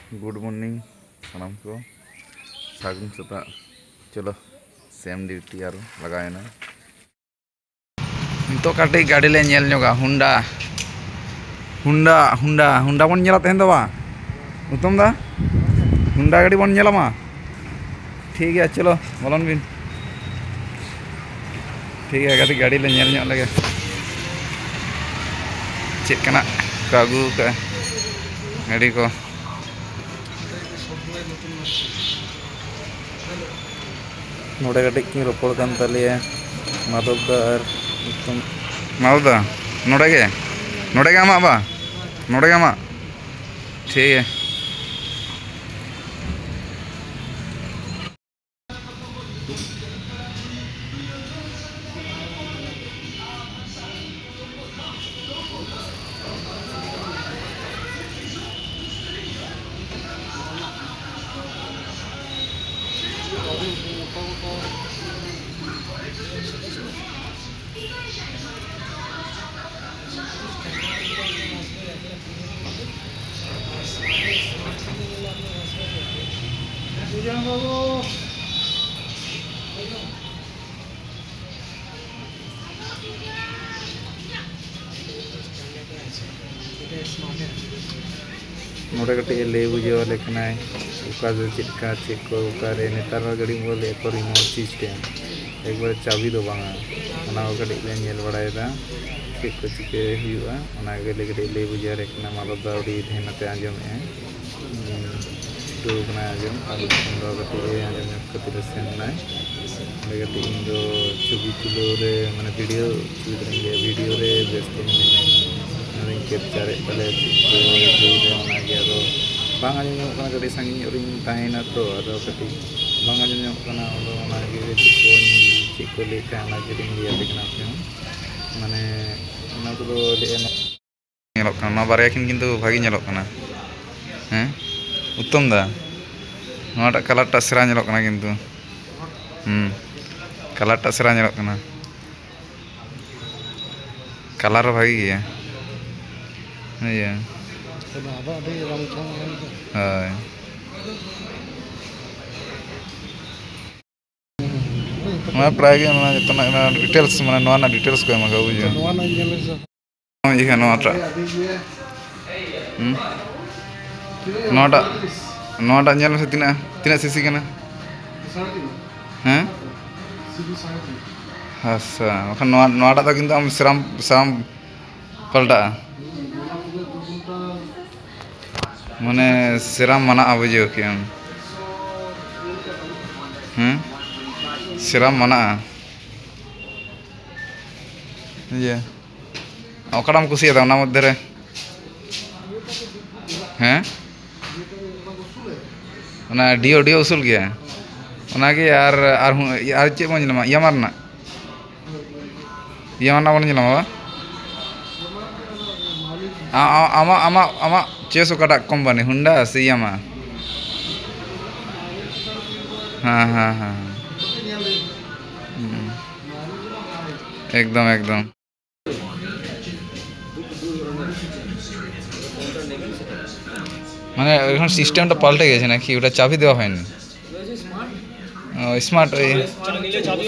Good morning सानाम को सागुन सेता चलो सेम ड्यूटी और लगाएना तो काटी गाड़ी ले नेल ñoga हुंडा हुंडा हुंडा हुंडा बन नेला तेहन दो बा उत्तम दा हुंडा गाड़ी बन नेला मा ठीक है चलो बोलन बिन ठीक है गाड़ी गाड़ी ले नेल ñok लगे चेक कना कागू का गाड़ी को नोड़े कटिक की रोपड़ कान तलिया माधव दा और उत्तम माधव दा नोड़े के आमा बा नोड़े के आमा ठीक है नोड़े कटे ले बुझे लेकिन चेका चेक को नेतार गाड़ी बोले एक रिमोट सिस्टेम एक बार चाबी दो बांगा कटे नेल बड़ा चेक को चिके कटे ले बुझे लेकिन मालद दाड़ी धेनाते आजमे टूकना आजम कटे आजम कते सेना कटे इन छवि तुलो रे माने वीडियो रे व्यस्त कैप्चर बांग आजम कटे संगी तहना तो कटे बांग आजम चेक को लेते माने बारे किन्तु भागी हैं उत्तम दा नाटा कलर सेरा किन्तु कलर सेरा कलर भागी गया प्राय डिटेल्स माने डिटेल्स को एमा बुझे नोटा नोटा से तीना तीना सीसी कना हैं अच्छा नोटा तो किन्तु आम सेराम सेराम पलटा माने सेराम मना बुझे कि सेराम मना ये ओकड़ाम कुसिया ना मध्य रे हैं डिओ डिओ उसूल गया यार चे बन यामारना बन आमा आमा आमा चेस ओकाटा कंपनी हुंडा से यामा हाँ हाँ हाँ एकदम एकदम মানে এখন সিস্টেমটা পাল্টে গেছে নাকি ওটা চাবি দেওয়া হয়নি স্মার্ট নিলে চাবি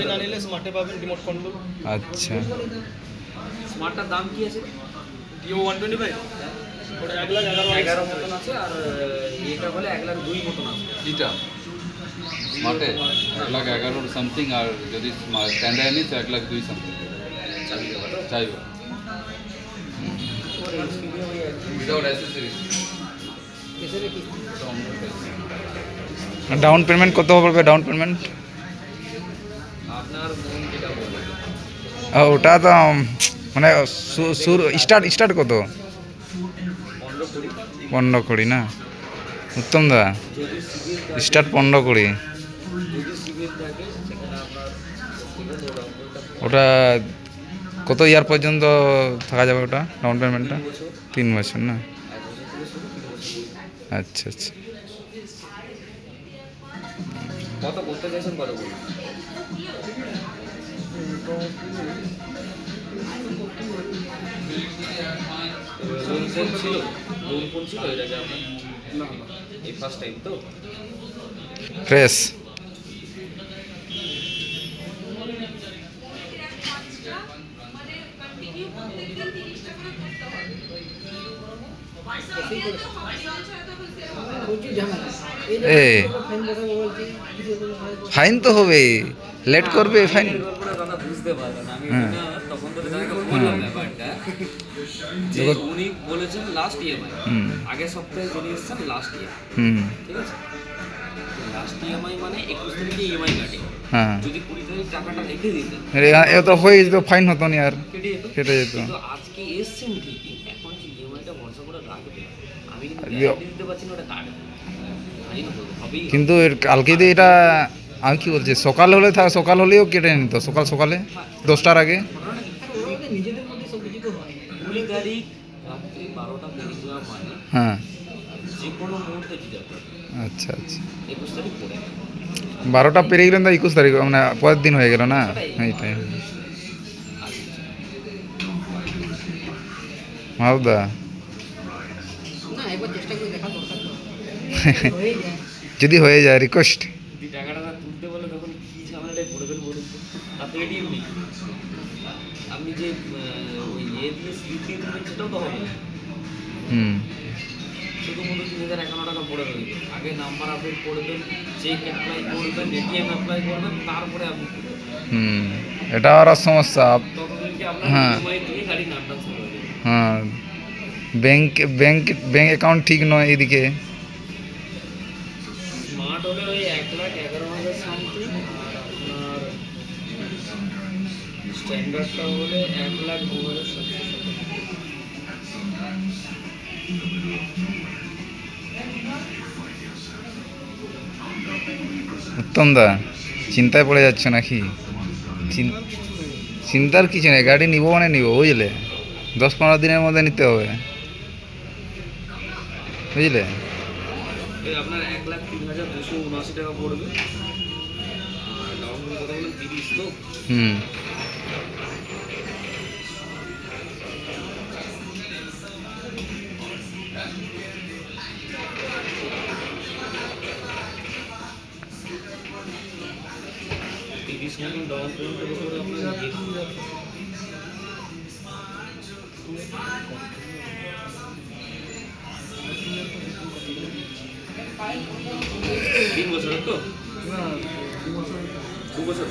না নিলে স্মার্টে পাবেন রিমোট কন্ট্রোল আচ্ছা স্মার্টটার দাম কি আছে ডিও 125 ওটা 1,11,11 মতন আছে আর এটা বলে 1,02 মতন আছে এটা স্মার্টে 1,11 সামথিং আর যদি স্ট্যান্ডার্ড নিতে 1,02 সামথিং চাইবে উইদাউট অ্যাক্সেসরিজ डाउन पेमेंट कत पड़े डाउन पेमेंट ओटा तो मैं स्टार्ट स्टार्ट कत 15-20 ना उत्तम दा स्टार्ट 15-20 ওটা কত ইয়ার পর্যন্ত থাকা যাবে ওটা ডাউন পেমেন্টটা 3 বছর না अच्छा अच्छा কত করতে চাইছেন কত বলুন লোন ছিল লোন কোন ছিল এর আগে আপনার? না এই ফার্স্ট টাইম তো ফ্রেশ। এ ফাইন তো হবে, লেট করবে ফাইন। দাদা বুঝতে পারবেন আমি তখন তো জায়গা বললাম ব্যাপারটা যে উনি বলেছেন লাস্ট ইএমআই, আগের সপ্তাহে চলে এসেছেন লাস্ট ইয়ার, ঠিক আছে? লাস্ট ইএমআই মানে 21 তারিখে ইএমআই কাটে, হ্যাঁ যদি 20 তারিখ টাকাটা রেখে দিতেন এ তো হয়ে যেত, ফাইন হতো না আর, কেটে যেত। কিন্তু আজকে এসছেন ঠিকই, এখন যে ইএমআইটা ভরসা করে রাখবে, আমি কিন্তু গ্যারান্টি দিতে পারছি না ওটা কাটবে, ফাইন হবেই। কিন্তু কালকে দিয়ে এটা আমি কি বলছি, সকাল হলে সকাল হলেও কেটে নিত, সকাল সকালে 10টার আগে। নিজেদের মধ্যে সব কিছু তো হয়। 20 তারিখ রাত্রি 12টা পেরিয়ে যাওয়া মানে হ্যাঁ যে কোনো মুহূর্তে দিতে পারবে। আচ্ছা আচ্ছা, 21 তারিখ পরে 12টা পেরিয়ে গেলেন তো 21 তারিখ, মানে পরের দিন হয়ে গেল না এইটাই। মালদা না একবার চেষ্টা করে দেখা দরকার তো হয়ে যায়, যদি হয়ে যায় রিকোয়েস্ট। যদি টাকাটা না তুলতে বলে তখন কি ঝামেলাটাই পড়বেন বলুন তো? তাতে এটিএম নেই, আপনি যে ওই দিয়ে স্লিপ দিয়ে তুলবেন সেটাও তো হবে না, শুধুমাত্র 3051 টাকা পড়ে রইবে। আগে নাম্বার আপডেট করবেন, চেক অ্যাপ্লাই করবেন, এটিএম অ্যাপ্লাই করবেন, তারপরে আপনি এটা আর সমস্যা। ততদিনকে আপনার ইএমআই দিয়ে গাড়ি নামটা শুরু হয়ে যাবে। হ্যাঁ ব্যাংক অ্যাকাউন্ট ঠিক নয় এদিকে। স্মার্ট হলে ওই 1,11,000 সামথিং, আর আপনার স্ট্যান্ডার্ডটা হলে 1,02,700। উত্তম দা চিন্তায় পড়ে যাচ্ছে নাকি? চিন্তার কিছু নেই, গাড়ি নিব মানে নিব, বুঝলে? 10-15 দিনের মধ্যে নিতে হবে, বুঝলে? আপনার 1,03,279 টাকা পড়বে, আর ডাউন পেমেন্ট কথা বলেন 30 তো। ডাউন পেমেন্টের উপরে আপনার 3 বছরের তো? না 2 বছর।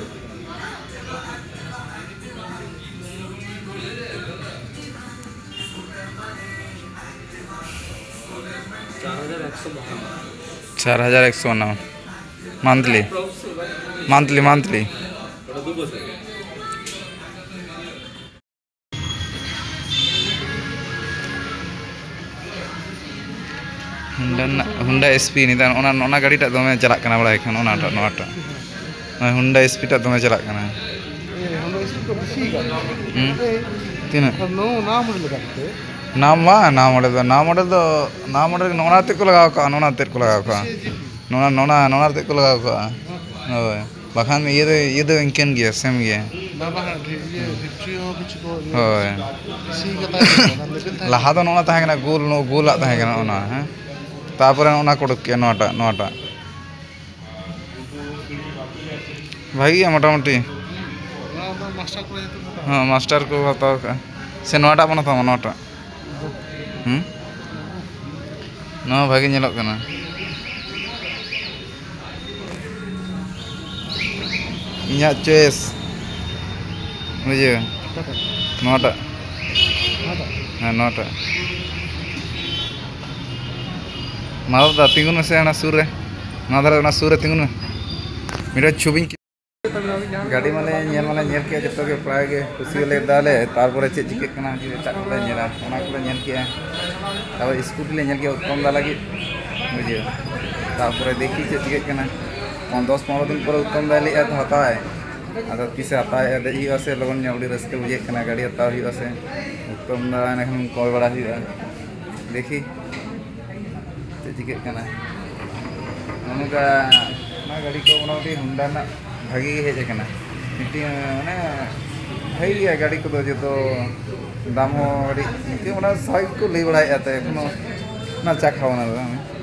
4,152 মান্থলি মান্থলি। ওটা 2 বছর। হুন্ডা এসপি নিতাম, ওনা গাড়িটা দমে চালাক কানা বড় এখন, ওনাটা নয়াটা হুন্ডা এসপিটা দমে চালাক কানা। তিনা না মডেল নোনা তেko लगाव का, নোনা তেko लगाव का, নোনা তেko लगाव का। হয় বাখান ये तो इनकेन गया सेम गया হয়। লাহা তো নোনা তাহে না, গোলাক তাহে না ওনা, হ্যাঁ তারপরে ওনা কোডক কে নটা ভাই মোটামুটি। হ্যাঁ মাস্টার কো হতাও কা সে নটা বনা তো নটা। নয়া ভাগে ñelok kana। ইয়া চয়েস বুঝে নটা, হ্যাঁ নটা। মালদা তিঙ্গুন সে না সুরে মাদার না সুরে তিঙ্গুন মেরা ছবি গাড়ি মানে ñel ke jotto ge প্রায় ge খুশি হলে দালে, তারপরে চে চিকে কানা যে চাকলে ñela ওনা করে ñel ke, তারপর স্কুটি লে ñel ke উত্তম দা লাগি বুঝে, তারপরে দেখি চে চিকে কানা 10-15 দিন পরে উত্তম দা লে এত হতায়, আদা কিসে হতায় দেই আছে লগন ña উড়ি রাস্তে বুঝে কানা গাড়ি হতা হই আছে। উত্তম দা এখন কয় বড়া হইয়া দেখি চে চিকে কানা অনুকা না গাড়ি को মোটামুটি হুন্ডা না ভাগি হেজ কানা মানে ভাই গাড়ি को जो तो दाम हो गाड़ी इनके मतलब सही को ले बढ़ाया था एखो না চা খাবো না দাদা আমি